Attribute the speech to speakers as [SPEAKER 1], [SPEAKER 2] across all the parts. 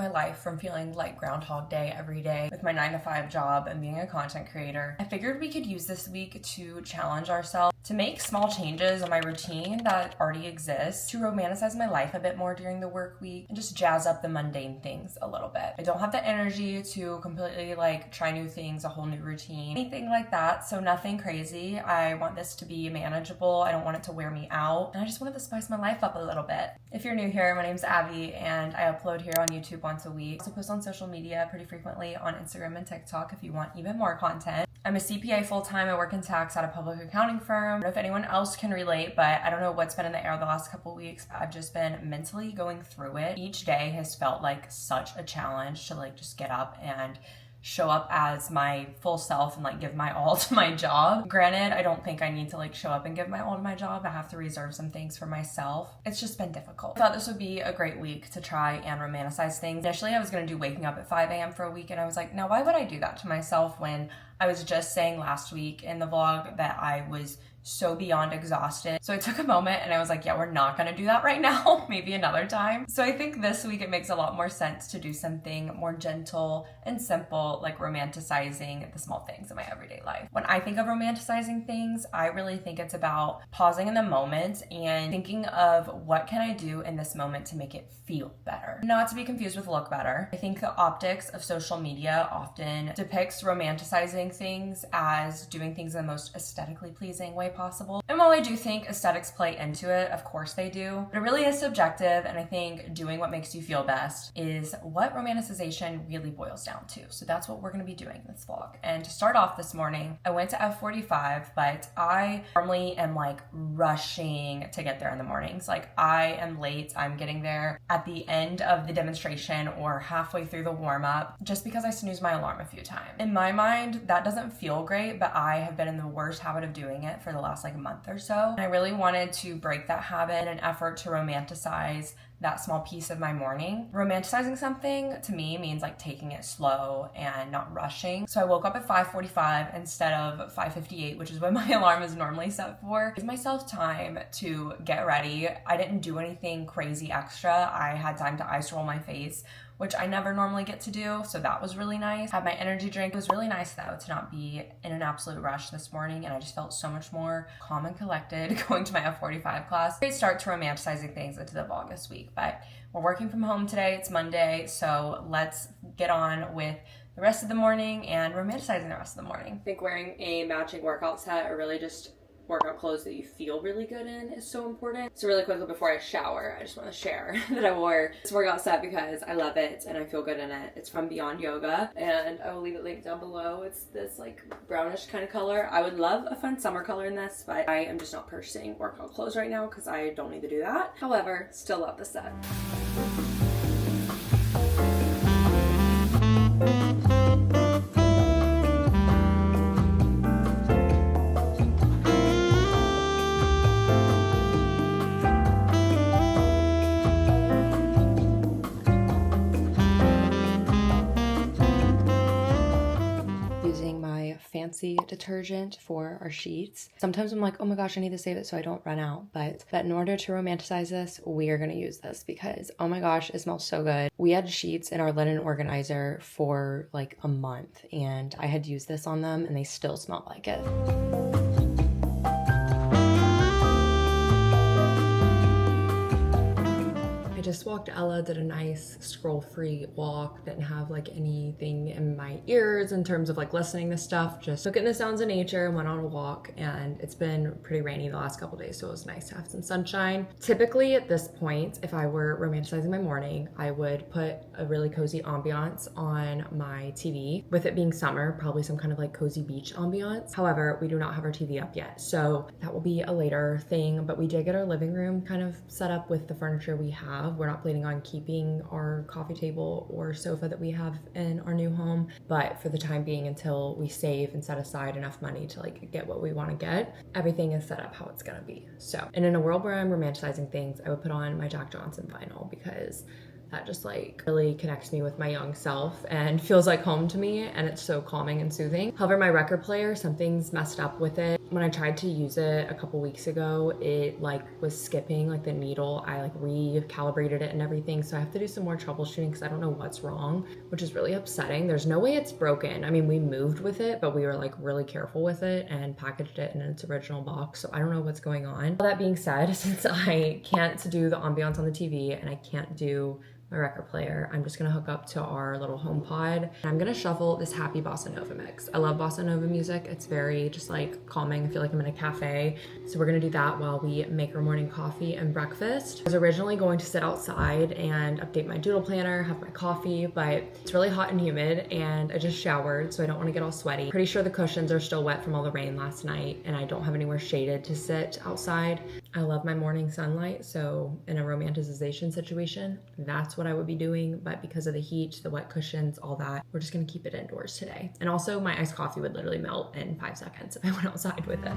[SPEAKER 1] my life from feeling like Groundhog Day every day with my 9-to-5 job and being a content creator, I figured we could use this week to challenge ourselves to make small changes in my routine that already exists, to romanticize my life a bit more during the work week and just jazz up the mundane things a little bit. I don't have the energy to completely like try new things, a whole new routine, anything like that. So nothing crazy. I want this to be manageable. I don't want it to wear me out. And I just wanted to spice my life up a little bit. If you're new here, my name's Abby and I upload here on YouTube once a week. I also post on social media pretty frequently on Instagram and TikTok if you want even more content. I'm a CPA full-time. I work in tax at a public accounting firm. I don't know if anyone else can relate, but I don't know what's been in the air the last couple weeks. I've just been mentally going through it. Each day has felt like such a challenge to like just get up and show up as my full self and like give my all to my job. Granted, I don't think I need to like show up and give my all to my job. I have to reserve some things for myself. It's just been difficult. I thought this would be a great week to try and romanticize things. Initially, I was gonna do waking up at 5 a.m. for a week and I was like, now why would I do that to myself when I was just saying last week in the vlog that I was so beyond exhausted. So I took a moment and I was like, yeah, we're not gonna do that right now, maybe another time. So I think this week it makes a lot more sense to do something more gentle and simple, like romanticizing the small things in my everyday life. When I think of romanticizing things, I really think it's about pausing in the moment and thinking of what can I do in this moment to make it feel better. Not to be confused with look better. I think the optics of social media often depicts romanticizing things as doing things in the most aesthetically pleasing way possible. And while I do think aesthetics play into it, of course they do, but it really is subjective, and I think doing what makes you feel best is what romanticization really boils down to. So that's what we're going to be doing in this vlog. And to start off this morning, I went to F45, but I normally am like rushing to get there in the mornings. Like I am late. I'm getting there at the end of the demonstration or halfway through the warm-up just because I snoozed my alarm a few times. In my mind, that doesn't feel great, but I have been in the worst habit of doing it for the last like month or so. And I really wanted to break that habit in an effort to romanticize that small piece of my morning. Romanticizing something to me means like taking it slow and not rushing. So I woke up at 5:45 instead of 5:58, which is what my alarm is normally set for. Give myself time to get ready. I didn't do anything crazy extra. I had time to ice roll my face, which I never normally get to do, so that was really nice. Had my energy drink. It was really nice though to not be in an absolute rush this morning, and I just felt so much more calm and collected going to my F45 class. Great start to romanticizing things into the vlog this week, but we're working from home today. It's Monday, so let's get on with the rest of the morning and romanticizing the rest of the morning. I think wearing a matching workout set or really just workout clothes that you feel really good in is so important. So really quickly before I shower, I just want to share that I wore this workout set because I love it and I feel good in it. It's from Beyond Yoga and I will leave it linked down below. It's this like brownish kind of color. I would love a fun summer color in this, but I am just not purchasing workout clothes right now because I don't need to do that. However, still love the set. Fancy detergent for our sheets. Sometimes I'm like, oh my gosh, I need to save it so I don't run out. But in order to romanticize this, we are going to use this because, oh my gosh, it smells so good. We had sheets in our linen organizer for like a month and I had used this on them and they still smell like it. I just walked Ella, did a nice scroll-free walk, didn't have like anything in my ears in terms of like listening to stuff, just took in the sounds of nature and went on a walk, and it's been pretty rainy the last couple days, so it was nice to have some sunshine. Typically at this point, if I were romanticizing my morning, I would put a really cozy ambiance on my TV. With it being summer, probably some kind of like cozy beach ambiance. However, we do not have our TV up yet, so that will be a later thing, but we did get our living room kind of set up with the furniture we have. We're not planning on keeping our coffee table or sofa that we have in our new home, but for the time being, until we save and set aside enough money to like get what we want to get, everything is set up how it's gonna be. So, and in a world where I'm romanticizing things, I would put on my Jack Johnson vinyl because that just like really connects me with my young self and feels like home to me, and it's so calming and soothing. However, my record player, something's messed up with it. When I tried to use it a couple weeks ago, it like was skipping like the needle. I like recalibrated it and everything. So I have to do some more troubleshooting because I don't know what's wrong, which is really upsetting. There's no way it's broken. I mean, we moved with it, but we were like really careful with it and packaged it in its original box. So I don't know what's going on. All that being said, since I can't do the ambiance on the TV and I can't do my record player, I'm just gonna hook up to our little home pod. I'm gonna shuffle this happy bossa nova mix. I love bossa nova music. It's very just like calming. I feel like I'm in a cafe. So we're gonna do that while we make our morning coffee and breakfast. I was originally going to sit outside and update my doodle planner, have my coffee, but it's really hot and humid and I just showered, so I don't wanna get all sweaty. Pretty sure the cushions are still wet from all the rain last night and I don't have anywhere shaded to sit outside. I love my morning sunlight, so in a romanticization situation, that's what I would be doing, but because of the heat, the wet cushions, all that, we're just gonna keep it indoors today. And also my iced coffee would literally melt in 5 seconds if I went outside with it.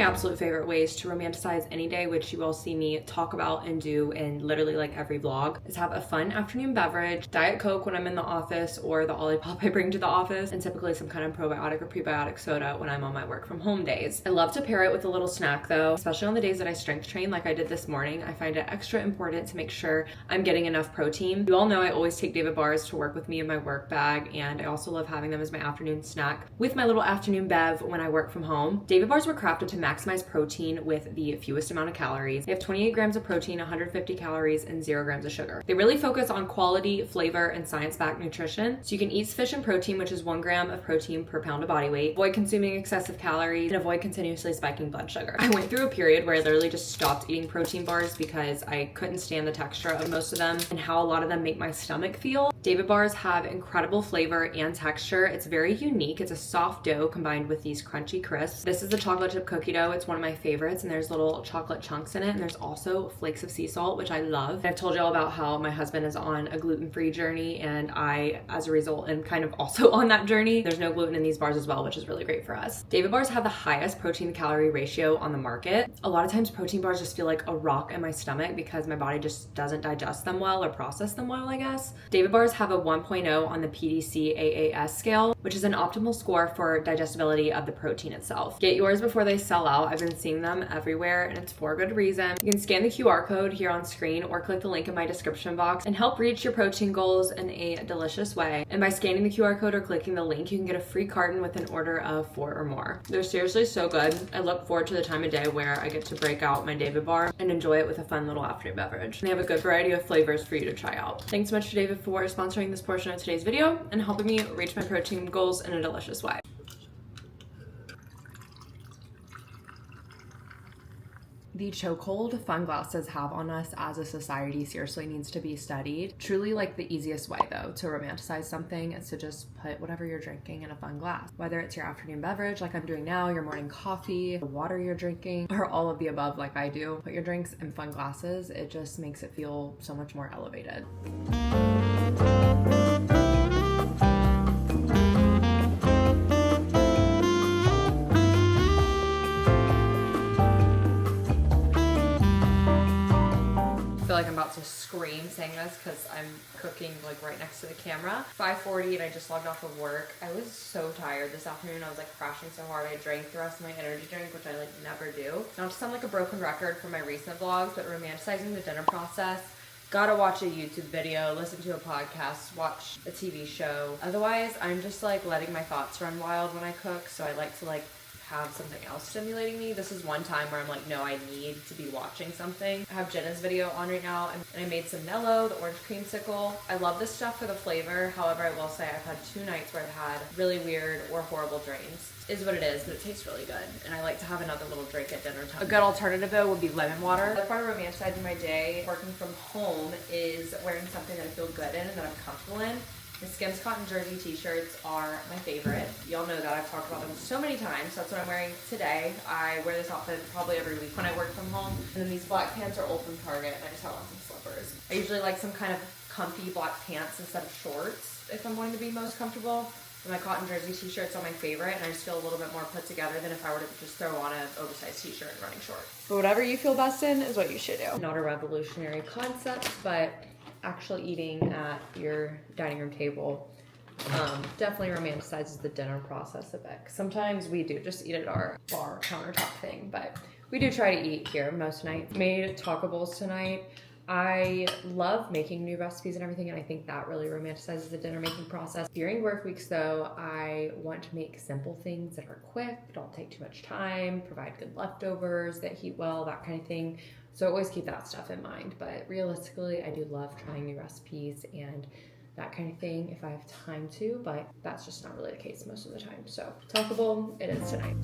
[SPEAKER 1] Absolute favorite ways to romanticize any day, which you will see me talk about and do in literally like every vlog, is have a fun afternoon beverage, Diet Coke when I'm in the office or the Olipop I bring to the office, and typically some kind of probiotic or prebiotic soda when I'm on my work from home days. I love to pair it with a little snack though, especially on the days that I strength train like I did this morning. I find it extra important to make sure I'm getting enough protein. You all know I always take David bars to work with me in my work bag, and I also love having them as my afternoon snack with my little afternoon bev when I work from home. David bars were crafted to maximize protein with the fewest amount of calories. They have 28 grams of protein, 150 calories, and 0 grams of sugar. They really focus on quality, flavor, and science-backed nutrition. So you can eat sufficient protein, which is 1 gram of protein per pound of body weight, avoid consuming excessive calories, and avoid continuously spiking blood sugar. I went through a period where I literally just stopped eating protein bars because I couldn't stand the texture of most of them and how a lot of them make my stomach feel. David bars have incredible flavor and texture. It's very unique. It's a soft dough combined with these crunchy crisps. This is the chocolate chip cookie dough. It's one of my favorites, and there's little chocolate chunks in it, and there's also flakes of sea salt, which I love. And I've told you all about how my husband is on a gluten-free journey, and I, as a result, am kind of also on that journey. There's no gluten in these bars as well, which is really great for us. David bars have the highest protein to calorie ratio on the market. A lot of times protein bars just feel like a rock in my stomach because my body just doesn't digest them well or process them well, I guess. David bars have a 1.0 on the PDCAAS scale, which is an optimal score for digestibility of the protein itself. Get yours before they sell out. I've been seeing them everywhere, and it's for a good reason. You can scan the QR code here on screen or click the link in my description box and help reach your protein goals in a delicious way. And by scanning the QR code or clicking the link, you can get a free carton with an order of 4 or more. They're seriously so good. I look forward to the time of day where I get to break out my David bar and enjoy it with a fun little afternoon beverage. They have a good variety of flavors for you to try out. Thanks so much to David for sponsoring this portion of today's video and helping me reach my protein goals in a delicious way. The chokehold sunglasses have on us as a society seriously needs to be studied. Truly, like, the easiest way though to romanticize something is to just put whatever you're drinking in a fun glass. Whether it's your afternoon beverage like I'm doing now, your morning coffee, the water you're drinking, or all of the above like I do. Put your drinks in fun glasses. It just makes it feel so much more elevated. Like I'm about to scream saying this because I'm cooking like right next to the camera. 5:40 and I just logged off of work. I was so tired this afternoon. I was like crashing so hard. I drank the rest of my energy drink, which I like never do. Not to sound like a broken record from my recent vlogs, but romanticizing the dinner process. Gotta watch a YouTube video, listen to a podcast, watch a TV show. Otherwise, I'm just like letting my thoughts run wild when I cook. So I like to like have something else stimulating me. This is one time where I'm like, no, I need to be watching something. I have Jenna's video on right now, and I made some Nello, the orange creamsicle. I love this stuff for the flavor. However, I will say I've had 2 nights where I've had really weird or horrible dreams. is what it is, but it tastes really good. And I like to have another little drink at dinner time. A good alternative though would be lemon water. Another part of romanticizing my day working from home is wearing something that I feel good in and that I'm comfortable in. The Skims cotton jersey t-shirts are my favorite. Y'all know that, I've talked about them so many times. That's what I'm wearing today. I wear this outfit probably every week when I work from home. And then these black pants are old from Target, and I just have on some slippers. I usually like some kind of comfy black pants instead of shorts if I'm wanting to be most comfortable. And my cotton jersey t-shirts are my favorite, and I just feel a little bit more put together than if I were to just throw on an oversized t-shirt and running shorts. But whatever you feel best in is what you should do. Not a revolutionary concept, but actually eating at your dining room table definitely romanticizes the dinner process a bit. Sometimes we do just eat at our bar countertop thing, but we do try to eat here most nights. Made taco bowls tonight. I love making new recipes and everything, and I think that really romanticizes the dinner making process. During work weeks though, I want to make simple things that are quick, don't take too much time, provide good leftovers that heat well, that kind of thing. So always keep that stuff in mind. But realistically, I do love trying new recipes and that kind of thing if I have time to, but that's just not really the case most of the time. So taco bowl it is tonight.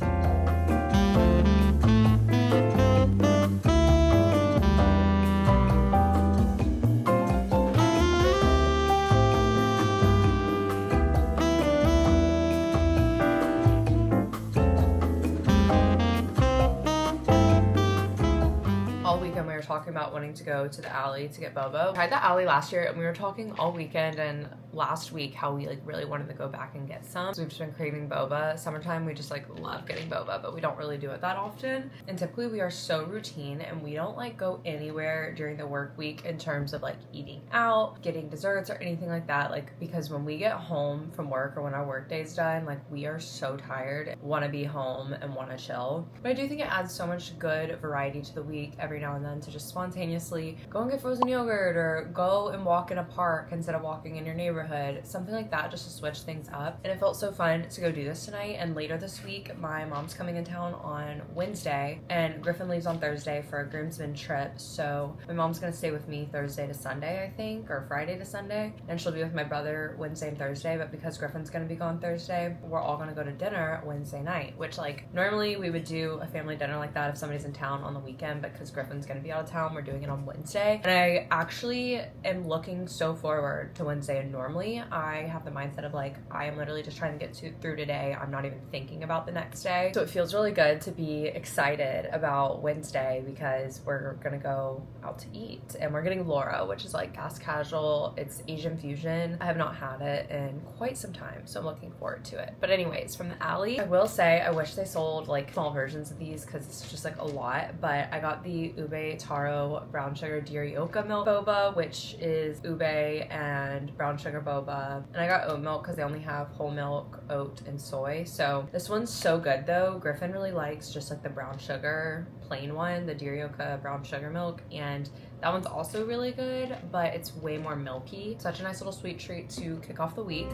[SPEAKER 1] Talking about wanting to go to the alley to get boba. I tried the alley last year and we were talking all weekend and last week how we like really wanted to go back and get some. So we've just been craving boba. Summertime we just like love getting boba, but we don't really do it that often. And typically we are so routine and we don't like go anywhere during the work week in terms of like eating out, getting desserts or anything like that. Like because when we get home from work or when our work day's done, like we are so tired, want to be home and want to chill. But I do think it adds so much good variety to the week every now and then to just spontaneously go and get frozen yogurt or go and walk in a park instead of walking in your neighborhood, something like that, just to switch things up. And it felt so fun to go do this tonight. And later this week my mom's coming in town on Wednesday and Griffin leaves on Thursday for a groomsmen trip, so my mom's gonna stay with me Thursday to Sunday I think, or Friday to Sunday, and she'll be with my brother Wednesday and Thursday. But because Griffin's gonna be gone Thursday, we're all gonna go to dinner Wednesday night, which like normally we would do a family dinner like that if somebody's in town on the weekend, but because Griffin's gonna be out of town, we're doing it on Wednesday. And I actually am looking so forward to Wednesday, and normally I have the mindset of like I am literally just trying to get through today. I'm not even thinking about the next day. So it feels really good to be excited about Wednesday because we're gonna go out to eat and we're getting Laura, which is like fast casual. It's Asian fusion. I have not had it in quite some time, so I'm looking forward to it. But anyways, from the alley, I will say I wish they sold like small versions of these because it's just like a lot, but I got the ube taro brown sugar dirioka milk boba, which is ube and brown sugar boba, and I got oat milk because they only have whole milk, oat, and soy. So this one's so good though. Griffin really likes just like the brown sugar plain one, the dirioka brown sugar milk, and that one's also really good, but it's way more milky. Such a nice little sweet treat to kick off the week.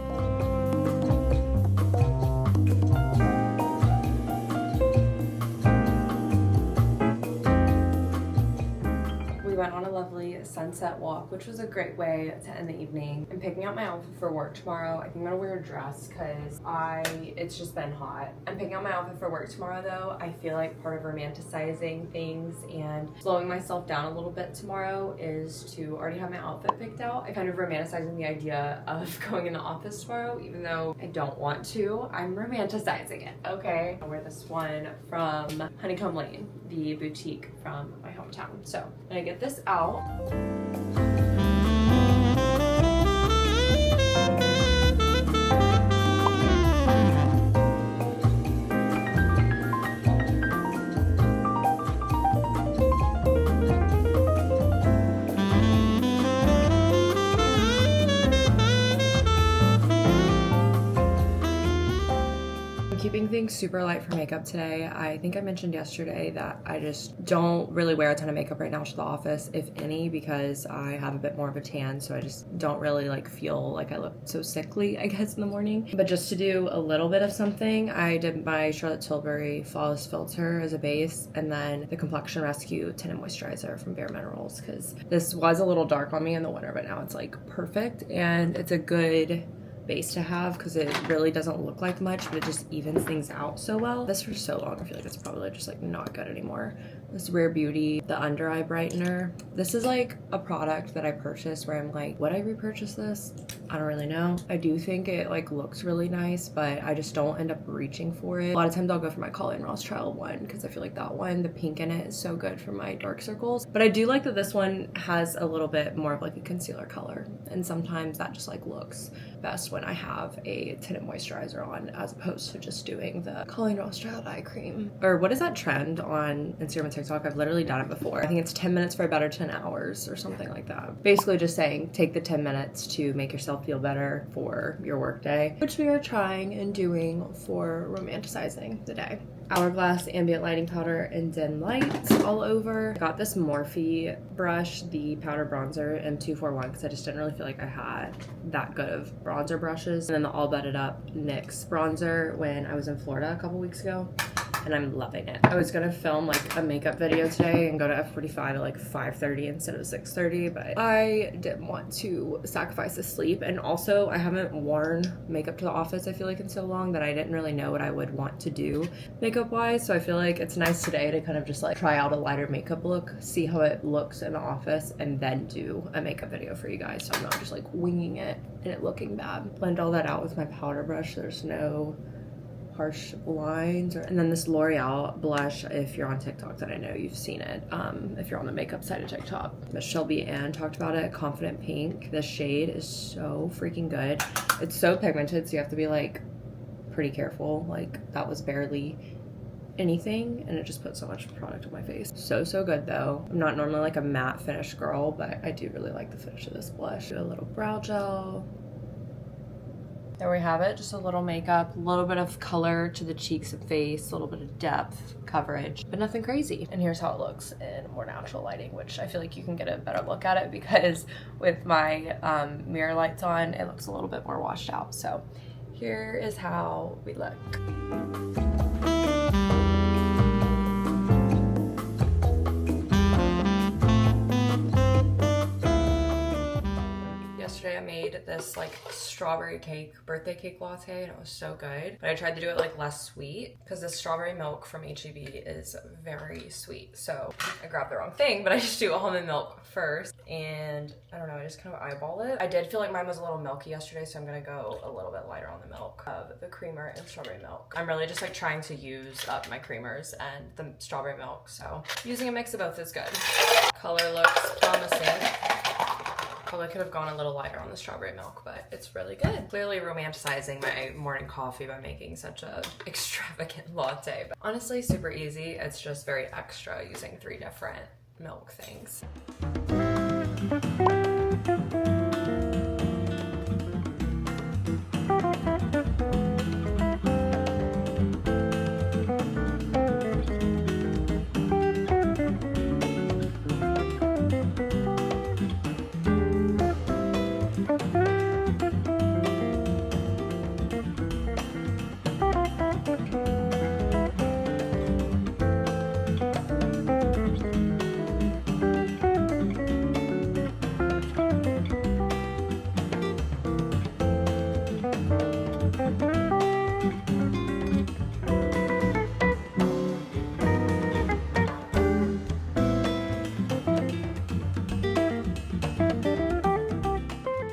[SPEAKER 1] We went on a lovely sunset walk, which was a great way to end the evening. I'm picking out my outfit for work tomorrow. I think I'm gonna wear a dress because it's just been hot. I'm picking out my outfit for work tomorrow though. I feel like part of romanticizing things and slowing myself down a little bit tomorrow is to already have my outfit picked out. I'm kind of romanticizing the idea of going in the office tomorrow, even though I don't want to. I'm romanticizing it, okay? I'll wear this one from Honeycomb Lane, the boutique from my hometown. So I'm gonna get this out. Keeping things super light for makeup today. I think I mentioned yesterday that I just don't really wear a ton of makeup right now to the office, if any, because I have a bit more of a tan, so I just don't really like feel like I look so sickly, I guess, in the morning. But just to do a little bit of something, I did my Charlotte Tilbury Flawless Filter as a base, and then the Complexion Rescue Tinted Moisturizer from Bare Minerals, because this was a little dark on me in the winter, but now it's like perfect, and it's a good base to have because it really doesn't look like much, but it just evens things out so well. This for so long, I feel like it's probably just like not good anymore. This Rare Beauty, the under eye brightener. This is like a product that I purchased where I'm like, would I repurchase this? I don't really know. I do think it like looks really nice, but I just don't end up reaching for it. A lot of times I'll go for my Colleen Rothschild one because I feel like that one, the pink in it is so good for my dark circles. But I do like that this one has a little bit more of like a concealer color, and sometimes that just like looks best when I have a tinted moisturizer on as opposed to just doing the Colleen Rothschild eye cream. Or what is that trend on Instagram and TikTok? I've literally done it before. I think it's 10 minutes for a better 10 hours or something like that. Basically just saying take the 10 minutes to make yourself feel better for your workday, which we are trying and doing for romanticizing the day. Hourglass ambient lighting powder and dim lights all over. I got this Morphe brush, the powder bronzer M241, because I just didn't really feel like I had that good of bronzer brushes. And then the all bedded up NYX bronzer when I was in Florida a couple weeks ago, and I'm loving it. I was gonna film like a makeup video today and go to F45 at like 5:30 instead of 6:30, but I didn't want to sacrifice the sleep. And also I haven't worn makeup to the office, I feel like, in so long that I didn't really know what I would want to do makeup wise. So I feel like it's nice today to kind of just like try out a lighter makeup look, see how it looks in the office, and then do a makeup video for you guys, so I'm not just like winging it and it looking bad. Blend all that out with my powder brush. There's no harsh lines. And then this L'Oreal blush, if you're on TikTok, that I know you've seen it, if you're on the makeup side of TikTok. Miss Shelby Ann talked about it. Confident Pink. This shade is so freaking good. It's so pigmented, so you have to be like pretty careful. Like that was barely anything, and it just put so much product on my face. So good though. I'm not normally like a matte finish girl, but I do really like the finish of this blush. Do a little brow gel. There we have it, just a little makeup, a little bit of color to the cheeks and face, a little bit of depth, coverage, but nothing crazy. And here's how it looks in more natural lighting, which I feel like you can get a better look at it because with my mirror lights on, it looks a little bit more washed out. So here is how we look. Yesterday I made this like strawberry cake, birthday cake latte, and it was so good. But I tried to do it like less sweet because the strawberry milk from HEB is very sweet. So I grabbed the wrong thing, but I just do almond milk first. And I don't know, I just kind of eyeball it. I did feel like mine was a little milky yesterday, so I'm gonna go a little bit lighter on the milk of the creamer and strawberry milk. I'm really just like trying to use up my creamers and the strawberry milk, so using a mix of both is good. Color looks promising. Probably could have gone a little lighter on the strawberry milk, but it's really good. Clearly romanticizing my morning coffee by making such a extravagant latte. But honestly, super easy. It's just very extra using 3 different milk things.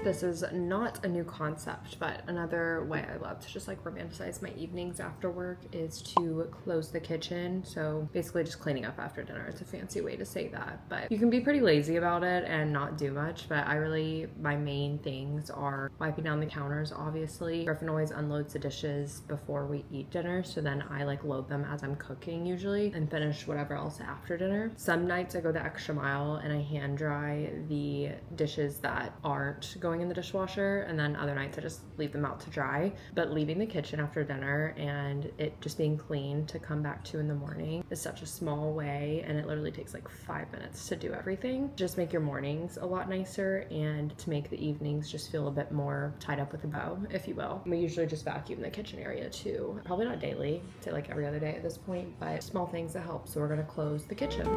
[SPEAKER 1] This is not a new concept, but another way I love to just like romanticize my evenings after work is to close the kitchen. So basically just cleaning up after dinner. It's a fancy way to say that, but you can be pretty lazy about it and not do much. But my main things are wiping down the counters, obviously. Griffin always unloads the dishes before we eat dinner, so then I like load them as I'm cooking usually and finish whatever else after dinner. Some nights I go the extra mile and I hand dry the dishes that aren't going in the dishwasher, and then other nights I just leave them out to dry. But leaving the kitchen after dinner and it just being clean to come back to in the morning is such a small way, and it literally takes like 5 minutes to do everything. Just make your mornings a lot nicer and to make the evenings just feel a bit more tied up with a bow, if you will. We usually just vacuum the kitchen area too. Probably not daily, say like every other day at this point, but small things that help. So we're gonna close the kitchen.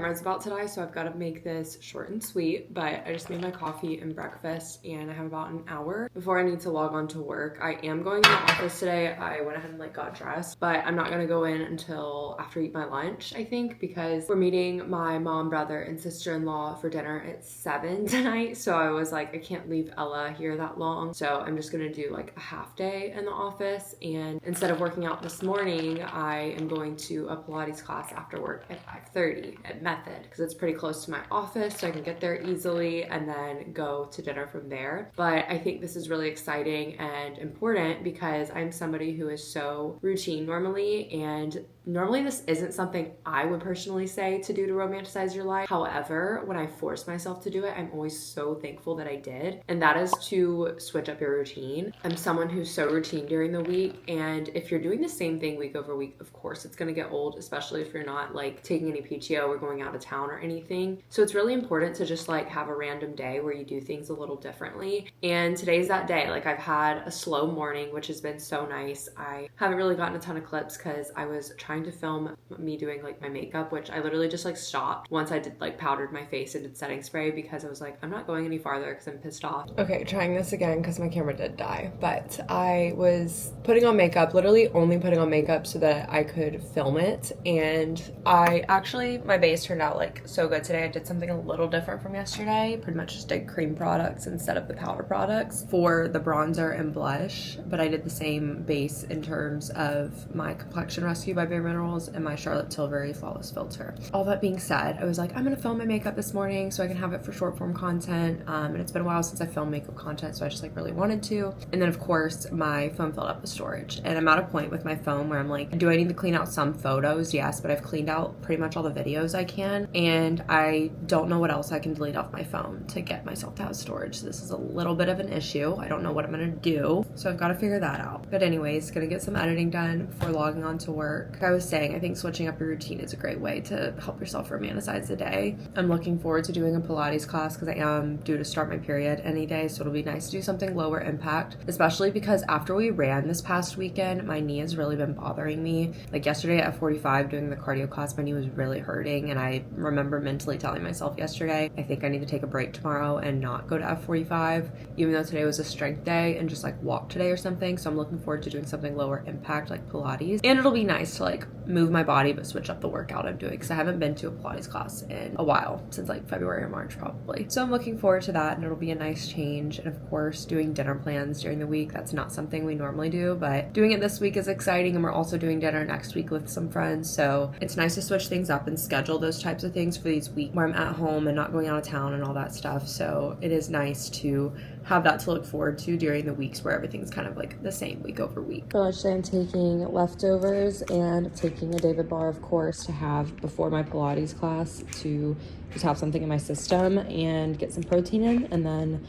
[SPEAKER 1] cameras about today, so I've got to make this short and sweet, but I just made my coffee and breakfast and I have about an hour before I need to log on to work. I am going to the office today. I went ahead and like got dressed, but I'm not gonna go in until after I eat my lunch, I think, because we're meeting my mom, brother, and sister-in-law for dinner at 7 tonight. So I was like, I can't leave Ella here that long. So I'm just gonna do like a half day in the office. And instead of working out this morning, I am going to a Pilates class after work at 5:30 at Method, because it's pretty close to my office, so I can get there easily and then go to dinner from there. But I think this is really exciting and important because I'm somebody who is so routine normally, and normally this isn't something I would personally say to do to romanticize your life. However, when I force myself to do it, I'm always so thankful that I did, and that is to switch up your routine. I'm someone who's so routine during the week, and if you're doing the same thing week over week, of course it's gonna get old, especially if you're not like taking any PTO or going out of town or anything. So it's really important to just like have a random day where you do things a little differently, and today's that day. Like, I've had a slow morning, which has been so nice. I haven't really gotten a ton of clips because I was trying to film me doing like my makeup, which I literally just like stopped once I did like powdered my face and did setting spray, because I was like, I'm not going any farther because I'm pissed off. Okay, trying this again because my camera did die, but I was putting on makeup, literally only putting on makeup so that I could film it, and my base turned out like so good today. I did something a little different from yesterday. Pretty much just did cream products instead of the powder products for the bronzer and blush, but I did the same base in terms of my Complexion Rescue by Bare Minerals and my Charlotte Tilbury Flawless Filter. All that being said, I was like, I'm gonna film my makeup this morning so I can have it for short form content, and it's been a while since I filmed makeup content, so I just like really wanted to. And then of course my phone filled up with storage, and I'm at a point with my phone where I'm like, do I need to clean out some photos? Yes, but I've cleaned out pretty much all the videos I can, and I don't know what else I can delete off my phone to get myself to have storage. So this is a little bit of an issue. I don't know what I'm gonna do, so I've got to figure that out. But anyways, gonna get some editing done before logging on to work. Like I was saying, I think switching up your routine is a great way to help yourself romanticize the day. I'm looking forward to doing a Pilates class because I am due to start my period any day, so it'll be nice to do something lower impact, especially because after we ran this past weekend, my knee has really been bothering me. Like yesterday at 45 doing the cardio class, my knee was really hurting, and I remember mentally telling myself yesterday, I think I need to take a break tomorrow and not go to F45, even though today was a strength day, and just like walk today or something. So I'm looking forward to doing something lower impact like Pilates, and it'll be nice to like move my body but switch up the workout I'm doing, because I haven't been to a Pilates class in a while, since like February or March probably. So I'm looking forward to that, and it'll be a nice change. And of course, doing dinner plans during the week, that's not something we normally do, but doing it this week is exciting, and we're also doing dinner next week with some friends, so it's nice to switch things up and schedule those types of things for these weeks where I'm at home and not going out of town and all that stuff. So it is nice to have that to look forward to during the weeks where everything's kind of like the same week over week. For lunch today, I'm taking leftovers and taking a David bar, of course, to have before my Pilates class, to just have something in my system and get some protein in, and then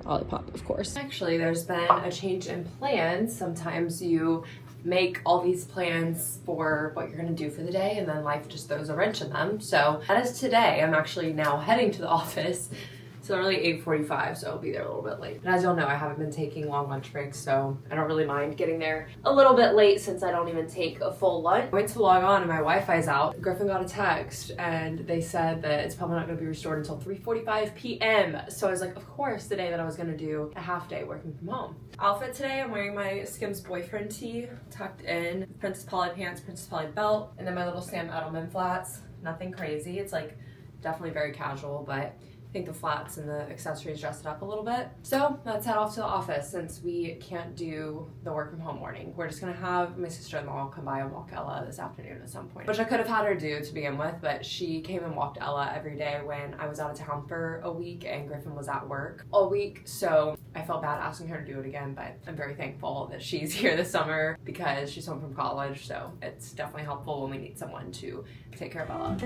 [SPEAKER 1] Olipop, of course. Actually, there's been a change in plans. Sometimes you make all these plans for what you're gonna do for the day, and then life just throws a wrench in them. So that is today. I'm actually now heading to the office. It's literally 8:45, so I'll be there a little bit late. And as y'all know, I haven't been taking long lunch breaks, so I don't really mind getting there a little bit late since I don't even take a full lunch. I went to log on and my Wi-Fi's out. Griffin got a text and they said that it's probably not gonna be restored until 3:45 p.m. So I was like, of course, the day that I was gonna do a half day working from home. Outfit today, I'm wearing my Skims boyfriend tee, tucked in, Princess Polly pants, Princess Polly belt, and then my little Sam Edelman flats. Nothing crazy. It's like definitely very casual, but I think the flats and the accessories dress it up a little bit. So let's head off to the office since we can't do the work from home morning. We're just gonna have my sister-in-law come by and walk Ella this afternoon at some point, which I could have had her do to begin with, but she came and walked Ella every day when I was out of town for a week and Griffin was at work all week. So I felt bad asking her to do it again, but I'm very thankful that she's here this summer because she's home from college. So it's definitely helpful when we need someone to take care of Ella.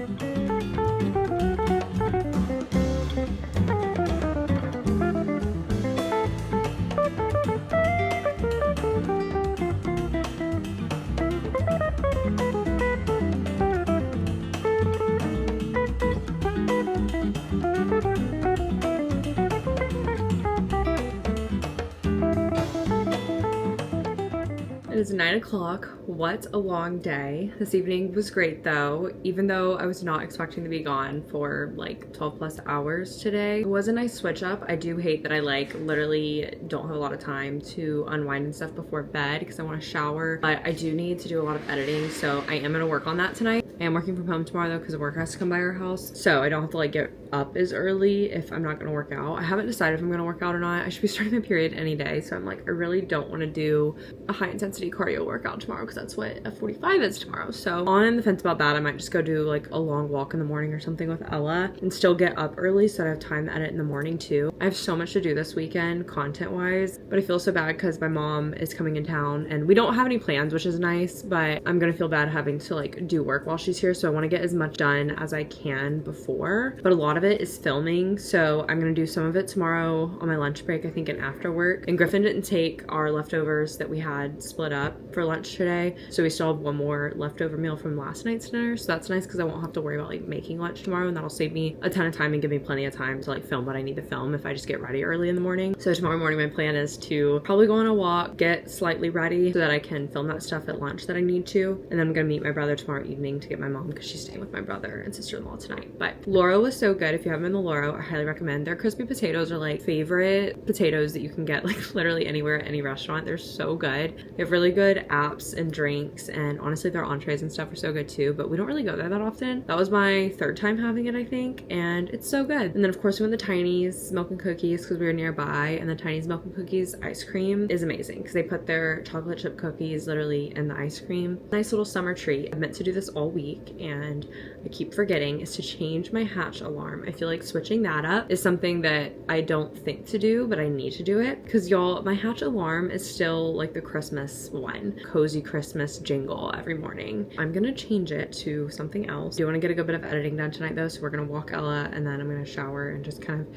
[SPEAKER 1] is 9 o'clock. What a long day. This evening was great though, even though I was not expecting to be gone for like 12 plus hours today. It was a nice switch up. I do hate that I like literally don't have a lot of time to unwind and stuff before bed because I want to shower, but I do need to do a lot of editing, so I am going to work on that tonight. I am working from home tomorrow though because work has to come by our house, so I don't have to like get up as early if I'm not going to work out. I haven't decided if I'm going to work out or not. I should be starting my period any day, so I'm like, I really don't want to do a high intensity cardio workout tomorrow because that's what a 45 is tomorrow. So on the fence about that. I might just go do like a long walk in the morning or something with Ella and still get up early so I have time to edit in the morning too. I have so much to do this weekend content wise, but I feel so bad because my mom is coming in town and we don't have any plans, which is nice, but I'm gonna feel bad having to like do work while she's here, so I want to get as much done as I can before, but a lot of it is filming, so I'm gonna do some of it tomorrow on my lunch break, I think, and after work. And Griffin didn't take our leftovers that we had split up for lunch today, so we still have one more leftover meal from last night's dinner, so that's nice because I won't have to worry about like making lunch tomorrow, and that'll save me a ton of time and give me plenty of time to like film what I need to film if I just get ready early in the morning. So tomorrow morning my plan is to probably go on a walk, get slightly ready so that I can film that stuff at lunch that I need to, and then I'm gonna meet my brother tomorrow evening to get my mom because she's staying with my brother and sister-in-law tonight. But Loro was so good. If you haven't been to Loro, I highly recommend. Their crispy potatoes are like favorite potatoes that you can get like literally anywhere at any restaurant. They're so good. They have really good apps and drinks, and honestly their entrees and stuff are so good too, but we don't really go there that often. That was my third time having it, I think, and it's so good. And then of course we went to Tiny's Milk and Cookies because we were nearby, and the Tiny's Milk and Cookies ice cream is amazing because they put their chocolate chip cookies literally in the ice cream. Nice little summer treat. I meant to do this all week and I keep forgetting, is to change my Hatch alarm. I feel like switching that up is something that I don't think to do, but I need to do it because y'all, my Hatch alarm is still like the Christmas one, cozy Christmas jingle every morning. I'm gonna change it to something else. I do want to get a good bit of editing done tonight though, so we're gonna walk Ella and then I'm gonna shower and just kind of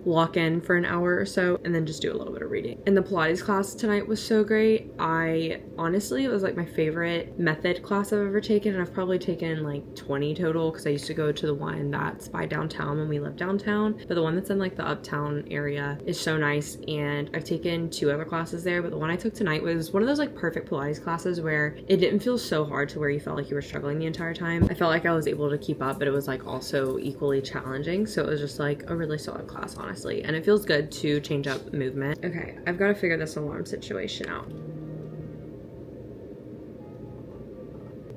[SPEAKER 1] lock in for an hour or so and then just do a little bit of reading. And the Pilates class tonight was so great. I honestly, it was like my favorite method class I've ever taken, and I've probably taken like 20 total because I used to go to the one that's by downtown when we lived downtown, but the one that's in like the uptown area is so nice, and I've taken 2 other classes there, but the one I took tonight was one of those like perfect Pilates classes where it didn't feel so hard to where you felt like you were struggling the entire time. I felt like I was able to keep up, but it was like also equally challenging, so it was just like a really solid class, honestly. And it feels good to change up movement. Okay, I've got to figure this alarm situation out.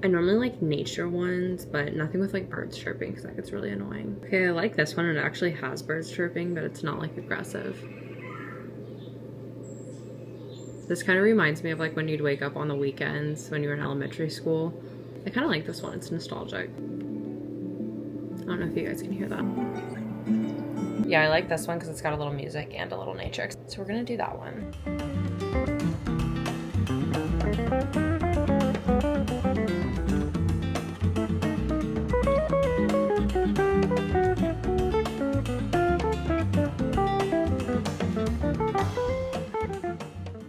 [SPEAKER 1] I normally like nature ones, but nothing with like birds chirping because that gets really annoying. Okay, I like this one. It actually has birds chirping, but it's not like aggressive. This kind of reminds me of like when you'd wake up on the weekends when you were in elementary school. I kind of like this one. It's nostalgic. I don't know if you guys can hear that. Yeah, I like this one because it's got a little music and a little nature. So we're gonna do that one.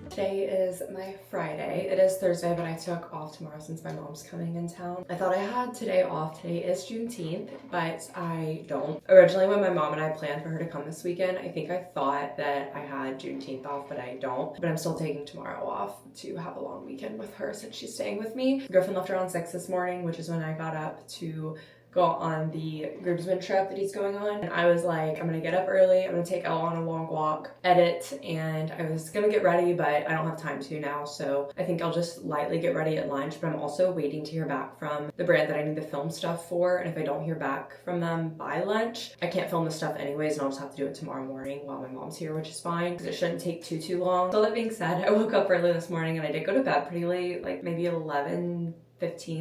[SPEAKER 1] Today is my Friday. It is Thursday, but I took off tomorrow since my mom's coming in town. I thought I had today off. Today is Juneteenth, but I don't. Originally, when my mom and I planned for her to come this weekend, I think I thought that I had Juneteenth off, but I don't. But I'm still taking tomorrow off to have a long weekend with her since she's staying with me. Griffin left around 6 this morning, which is when I got up to go on the groomsmen trip that he's going on. And I was like, I'm gonna get up early, I'm gonna take Elle on a long walk, edit, and I was gonna get ready, but I don't have time to now, so I think I'll just lightly get ready at lunch. But I'm also waiting to hear back from the brand that I need to film stuff for, and if I don't hear back from them by lunch, I can't film the stuff anyways, and I'll just have to do it tomorrow morning while my mom's here, which is fine, because it shouldn't take too long. So that being said, I woke up early this morning and I did go to bed pretty late, like maybe 11:15,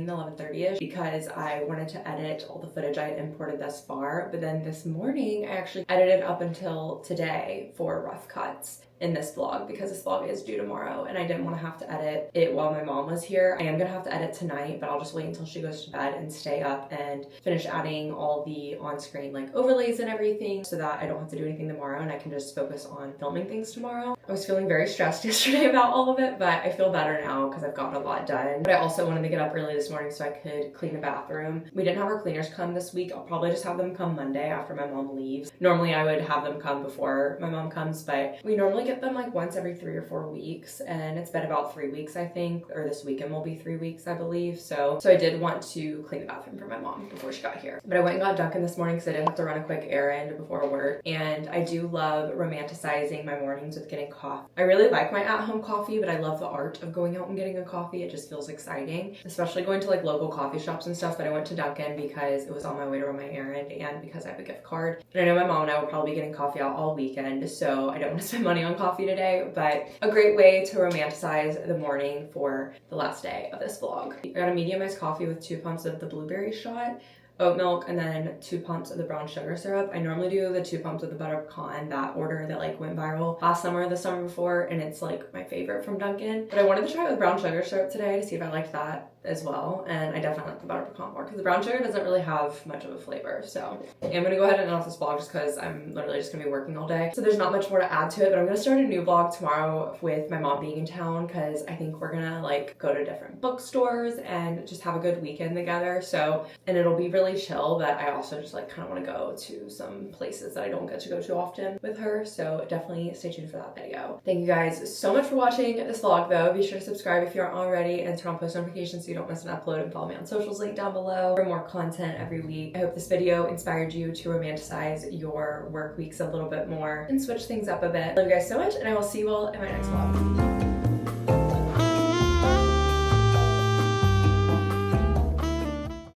[SPEAKER 1] 11:30ish, because I wanted to edit all the footage I had imported thus far. But then this morning I actually edited up until today for rough cuts in this vlog because this vlog is due tomorrow and I didn't want to have to edit it while my mom was here. I am gonna have to edit tonight, but I'll just wait until she goes to bed and stay up and finish adding all the on-screen like overlays and everything so that I don't have to do anything tomorrow and I can just focus on filming things tomorrow. I was feeling very stressed yesterday about all of it, but I feel better now because I've gotten a lot done. But I also wanted to get up early this morning so I could clean the bathroom. We didn't have our cleaners come this week. I'll probably just have them come Monday after my mom leaves. Normally I would have them come before my mom comes, but we normally get them like once every 3 or 4 weeks, and it's been about 3 weeks, I think, or this weekend will be 3 weeks, I believe. So I did want to clean the bathroom for my mom before she got here. But I went and got Dunkin' this morning because I did have to run a quick errand before work, and I do love romanticizing my mornings with getting coffee. I really like my at-home coffee, but I love the art of going out and getting a coffee. It just feels exciting, especially going to like local coffee shops and stuff. But I went to Dunkin' because it was on my way to run my errand and because I have a gift card. And I know my mom and I will probably be getting coffee out all weekend, so I don't want to spend money on coffee today, but a great way to romanticize the morning for the last day of this vlog. I got a medium iced coffee with 2 pumps of the blueberry shot, oat milk, and then 2 pumps of the brown sugar syrup. I normally do the 2 pumps of the butter pecan, that order that like went viral last summer or the summer before, and it's like my favorite from Dunkin'. But I wanted to try it with brown sugar syrup today to see if I liked that as well, and I definitely like the butter pecan more because the brown sugar doesn't really have much of a flavor. So I'm gonna go ahead and end off this vlog just because I'm literally just gonna be working all day, so there's not much more to add to it. But I'm gonna start a new vlog tomorrow with my mom being in town because I think we're gonna like go to different bookstores and just have a good weekend together. So, and it'll be really chill, but I also just like kind of want to go to some places that I don't get to go to often with her, so definitely stay tuned for that video. Thank you guys so much for watching this vlog though. Be sure to subscribe if you aren't already and turn on post notifications so you don't miss an upload, and follow me on socials linked down below for more content every week. I hope this video inspired you to romanticize your work weeks a little bit more and switch things up a bit. Love you guys so much, and I will see you all in my next vlog.